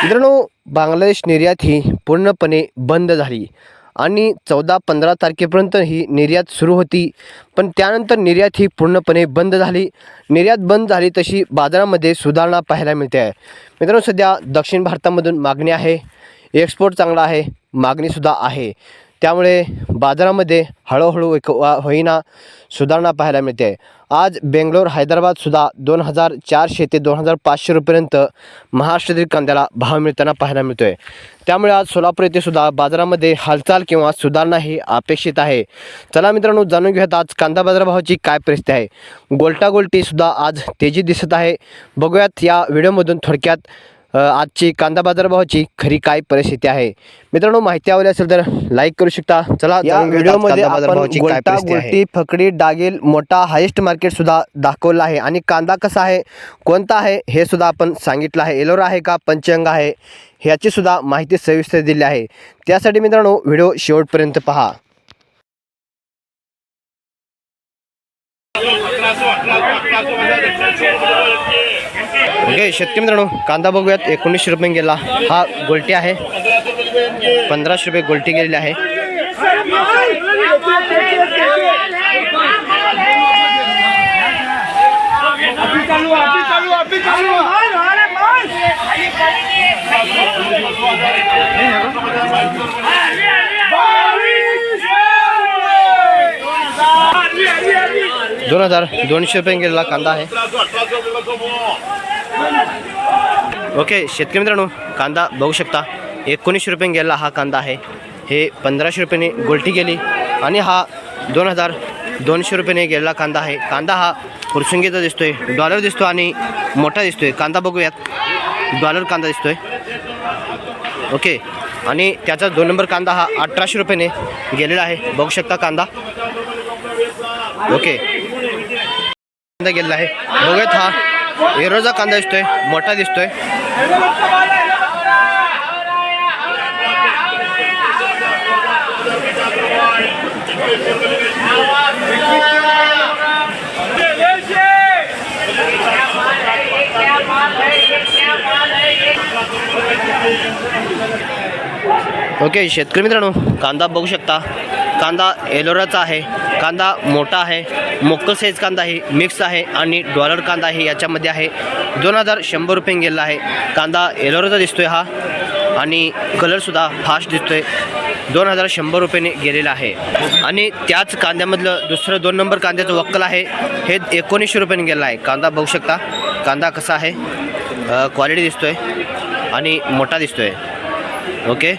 मित्रांनो, बांगलादेश निर्यात ही पूर्णपणे बंद झाली आणि 14-15 तारखेपर्यंत ही निर्यात सुरू होती, पण त्यानंतर निर्यात ही पूर्णपणे बंद झाली. निर्यात बंद झाली तशी बाजारामध्ये सुधारणा पाहायला मिळते आहे. मित्रांनो, सध्या दक्षिण भारतामधून मागणी आहे, एक्सपोर्ट चांगला आहे, मागणीसुद्धा आहे. त्यामुळे बाजारामध्ये हळूहळू होईना सुधारणा पाहायला मिळते आहे. आज बेंगलोर हैदराबादसुद्धा 2400 ते 2500 रुपयेपर्यंत महाराष्ट्रातील कांद्याला भाव मिळताना पाहायला मिळतो आहे. त्यामुळे आज सोलापूर येथे सुद्धा बाजारामध्ये हालचाल किंवा सुधारणा ही अपेक्षित आहे. चला मित्रांनो, जाणून घेऊयात आज कांदा बाजारभावाची काय परिस्थिती आहे. गोल्टागोल्टीसुद्धा आज तेजी दिसत आहे. बघूयात या व्हिडिओमधून थोडक्यात आजची कांदा बाजारभावाची खरी काय परिस्थिती आहे. मित्रांनो, माहिती आवडली असेल तर लाईक करू शकता. चला या व्हिडिओमध्ये आपण गोल्टी, फकडी, डागेल, मोठा हायेस्ट मार्केट सुद्धा दाखवलं आहे आणि कांदा कसा आहे, कोणता आहे हे सुद्धा आपण सांगितलं आहे. एलोरा आहे का पंचंग आहे ह्याची सुद्धा माहिती सविस्तर दिली आहे. त्यासाठी मित्रांनो व्हिडिओ शेवटपर्यंत पहा. ओके शेतकरी मित्रांनो, कांदा बघूयात. 1900 रुपये गेला. हा गोल्टी आहे. 1500 रुपये गोल्टी गेलेली आहे. $2200 रुपये गेलेला कांदा आहे. ओके शेतकरी मित्रांनो, कांदा बघू शकता. 1900 रुपये गेलेला हा कांदा आहे. हे 1500 रुपयाने गोल्टी गेली आणि हा 2200 रुपयाने गेलेला कांदा आहे. कांदा हा फुरसुंगीचा दिसतोय, डॉलर दिसतो आणि मोठा दिसतोय. कांदा बघूयात, डॉलर कांदा दिसतोय. ओके, आणि त्याचा 2 नंबर कांदा हा 1800 रुपयाने गेलेला आहे. बघू शकता कांदा. ओके, कांदा गेलेला आहे. बघूयात, हा एरोजा कांदा दिसतोय, मोठा दिसतोय. ओके शेतकरी मित्रांनो, कांदा बघू शकता. कांदा एलोराचा आहे. कांदा मोठा आहे, मोकल साईज कांदा आहे, मिक्स आहे आणि डॉलर कांदा आहे याच्यामध्ये आहे. 2100 रुपये गेलेला आहे. कांदा एलोराचा दिसतोय हा आणि कलरसुद्धा फास्ट दिसतोय. 2100 रुपयाने गेलेला आहे. आणि त्याच कांद्यामधलं दुसरं 2 नंबर कांद्याचं वक्कल आहे. हे 1900 रुपयाने गेलेला आहे. कांदा बघू शकता. कांदा कसा आहे, क्वालिटी दिसतोय आणि मोठा दिसतोय. ओके,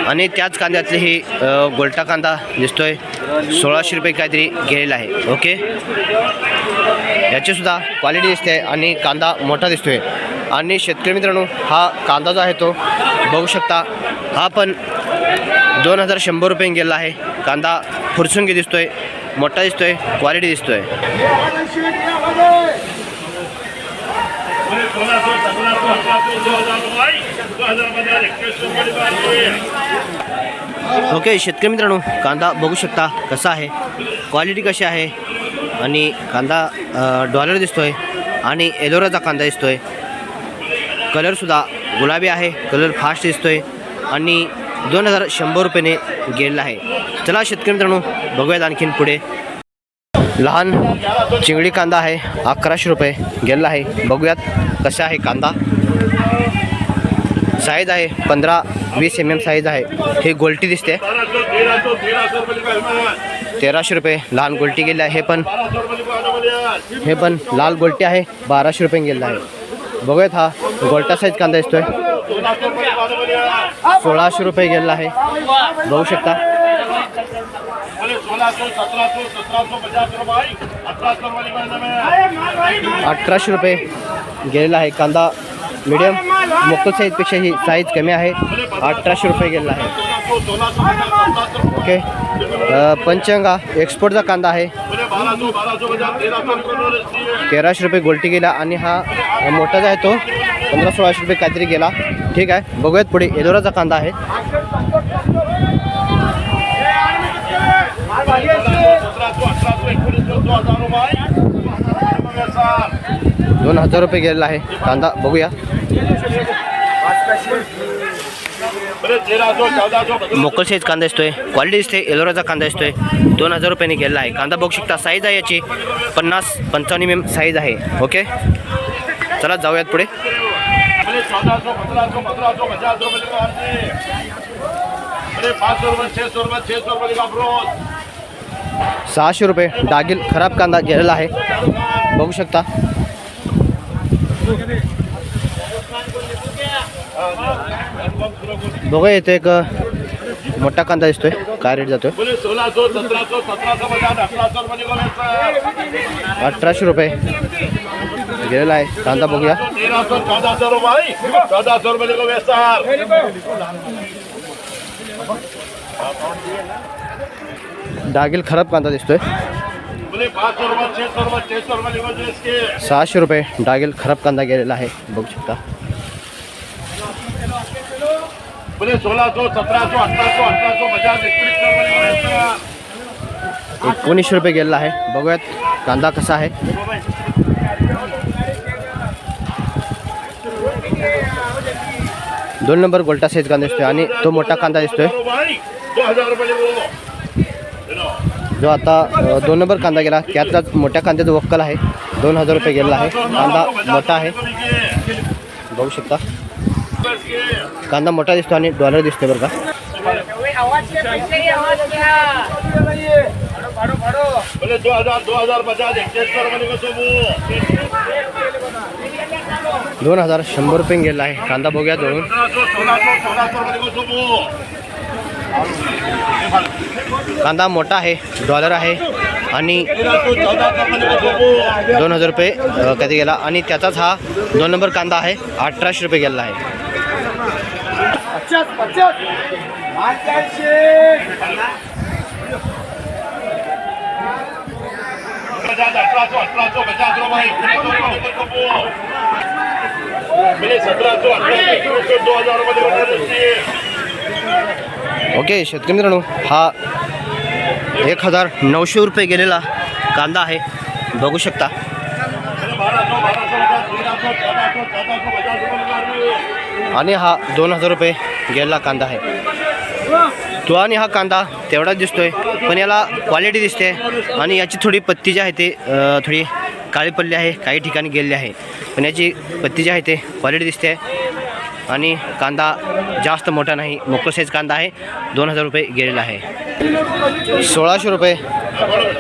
आणि त्याच कांद्यातले ही गोल्टा कांदा दिसतोय. 1600 रुपये काहीतरी गेलेला आहे. ओके, याचीसुद्धा क्वालिटी दिसते आणि कांदा मोठा दिसतोय. आणि शेतकरी मित्रांनो, हा कांदा जो आहे तो बघू शकता. हा पण 2100 रुपये गेलेला आहे. कांदा फुरसुंगी दिसतोय, मोठा दिसतोय, क्वालिटी दिसतोय. ओके शेतकरी मित्रांनो, कांदा बघू शकता कसा आहे, क्वालिटी कशी आहे. आणि कांदा डॉलर दिसतोय आणि एलोराचा कांदा दिसतोय. कलरसुद्धा गुलाबी आहे, कलर फास्ट दिसतोय आणि 2100 रुपयाने गेलेला आहे. चला शेतकरी मित्रांनो, बघूयात आणखीन पुढे. लहान चिंगडी कांदा आहे, 1100 रुपये गेलेला आहे. बघूयात कसा आहे कांदा. साईज आहे 15-20 mm साईज आहे. हे गोल्टी दिसते. 1300 रुपये लहान गोल्टी गेली आहे. हे पण लाल गोल्टी आहे, 1200 रुपये गेलेला आहे. बघूयात, हा गोल्टा साईज कांदा दिसतोय. 1600 रुपये गेलेला आहे. बघू शकता. 1800 रुपये गेलेला आहे. कांदा मीडियम मोकल साईजपेक्षा ही साईज कमी आहे. 1800 रुपये गेलेला आहे. ओके, पंचंगा एक्सपोर्टचा कांदा आहे. 1300 रुपये गोल्टी गेला आणि हा मोठा जो आहे तो 1500-1600 रुपये काहीतरी गेला. ठीक आहे, बघूयात पुढे. एलोराचा कांदा आहे. 2,000 रुपये गेलेला आहे कांदा. बघूया मोकल साईज कांदा दिसतोय, क्वालिटी दिसते, एलोराचा कांदा दिसतोय. 2,000 रुपयांनी गेलेला आहे कांदा. बघू शकता साईज आहे याची 50-55 mm साईज आहे. ओके, चला जाऊयात पुढे. 600 रुपये डागिल खराब कांदा गेलेला आहे. बघू शकता. बघा इथे एक मोठा कांदा दिसतोय, काय रेट जातोय? 1800 रुपये गेलेला आहे कांदा. बघूया डागिल खराब कांदा दिसतोय. 600 रुपये डागिल खराब कांदा गेलेला आहे. बघू शकता. 1900 रुपये गेलेला आहे. बघूयात कांदा कसा आहे. दोन नंबर गोल्टा साईज कांदा दिसतोय आणि तो मोठा कांदा दिसतोय. जो आता 2 नंबर कांदा गेला त्यातलाच मोठ्या कांद्याचं वक्कल आहे. 2,000 रुपये गेलेला आहे. कांदा मोठा आहे. बघू शकता. कांदा मोठा दिसतो आणि डॉलर दिसते बरं का. 2,100 रुपये गेला आहे कांदा. बघूया जवळून. कांदा मोठा आहे, डॉलर आहे आणि 2,000 रुपये कधी गेला आणि त्याचाच हा 2 नंबर कांदा आहे. 1800 रुपये गेला आहे. 1700 ओके शेतकरी मित्रांनो, हा 1900 रुपये गेलेला कांदा आहे. बघू शकता. आणि हा 2,000 रुपये गेलेला कांदा आहे. तो आणि हा कांदा तेवढाच दिसतोय पण याला क्वालिटी दिसते आणि याची थोडी पत्ती जी आहे ते थोडी काळी पडली आहे, काही ठिकाणी गेलेली आहे. पण याची पत्ती जी आहे ते क्वालिटी दिसते आणि कांदा जास्त मोठा नाही, मोकळ साईज कांदा आहे. 2,000 रुपये गेलेला आहे. 1600 रुपये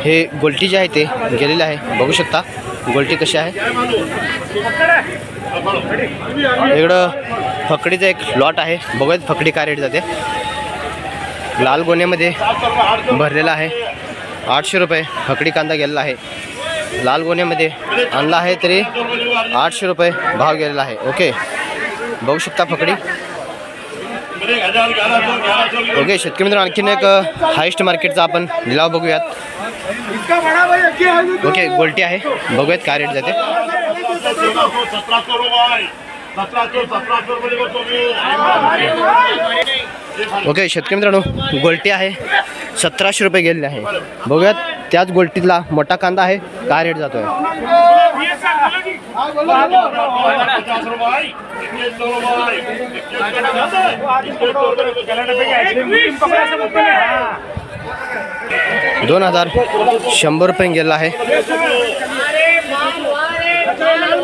हे गोल्टी जे आहे ते गेलेले आहे. बघू शकता गोल्टी कशी आहे. इकडं फकडीचा एक लॉट आहे. बघूयात फकडी काय रेट जाते. लाल गोण्यामध्ये भरलेला आहे. 800 रुपये फकडी कांदा गेलेला आहे. लाल गोण्यामध्ये आणला आहे तरी 800 रुपये भाव गेलेला आहे. ओके, बघू शकता फकडी. ओके शेतकरी मित्र, आणखीन एक हायस्ट मार्केटचा आपण लिलाव बघूयात. ओके, गोल्टी आहे. बघूयात काय रेट जाते. ओके शेतकरी मित्रांनो, गोल्टी आहे. 1700 रुपये गेलेले आहे. बघूयात त्याच गोल्टीतला मोठा कांदा आहे, काय रेट जातोय. 2,100 रुपये गेलेला आहे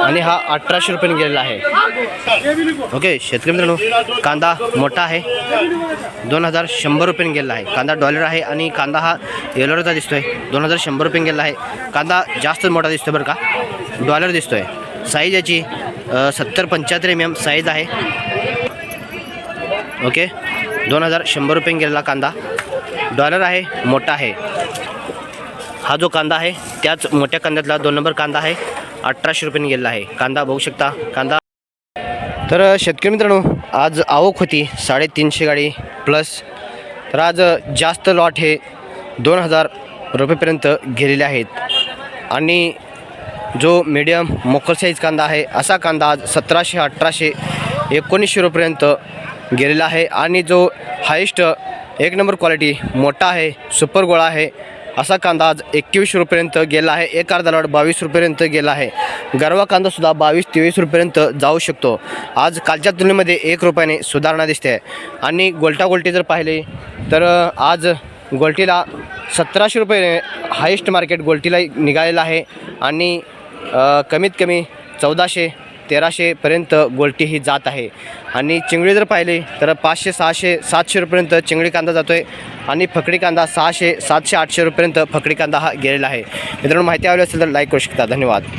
आणि हा 1800 रुपये गेलेला आहे. ओके शेतकरी मित्रांनो, कांदा मोठा आहे. 2,100 रुपये गेलेला आहे. कांदा डॉलर आहे आणि कांदा हा येलोराचा दिसतोय. 2,100 रुपये गेलेला आहे. कांदा जास्त मोठा दिसतोय बरं का, डॉलर दिसतोय. साईज याची 70-75 mm साईज आहे. ओके, 2,100 रुपये गेलेला कांदा डॉलर आहे, मोठा आहे. हा जो कांदा आहे त्याच मोठ्या कांद्यातला 2 नंबर कांदा आहे. 1800 रुपये गेलेला आहे कांदा. बघू शकता कांदा. तर शेतकरी मित्रांनो, आज आवक होती 350 गाडी प्लस. तर आज जास्त लॉट हे 2,000 रुपयेपर्यंत गेलेले आहेत आणि जो मीडियम मोकळ साईज कांदा आहे असा कांदा आज 1700, 1800, 1900 रुपयेपर्यंत गेलेला आहे. आणि जो हायेस्ट 1 नंबर क्वालिटी मोठा आहे, सुपर गोळा आहे, असा कांदा आज 21 रुपयेपर्यंत गेला आहे. एक अर्धा लॉट 22 रुपयेपर्यंत गेला आहे. गरवा कांदासुद्धा 22-23 रुपयेपर्यंत जाऊ शकतो. आज कालच्या तुलनेमध्ये 1 रुपयाने सुधारणा दिसते आहे. आणि गोल्टी जर पाहिले तर आज गोल्टीला 1700 रुपये हायेस्ट मार्केट गोल्टीला निघालेलं आहे. आणि कमीत कमी 1400-1300पर्यंत गोल्टी ही जात आहे. आणि चिंगडी जर पाहिली तर 500-600-700 रुपयेपर्यंत चिंगडी कांदा जातो आहे. आणि फकडी कांदा 600-700-800 रुपयेपर्यंत फकडी कांदा हा गेलेला आहे. मित्रांनो, माहिती हवी असेल तर लाईक करू शकता. धन्यवाद.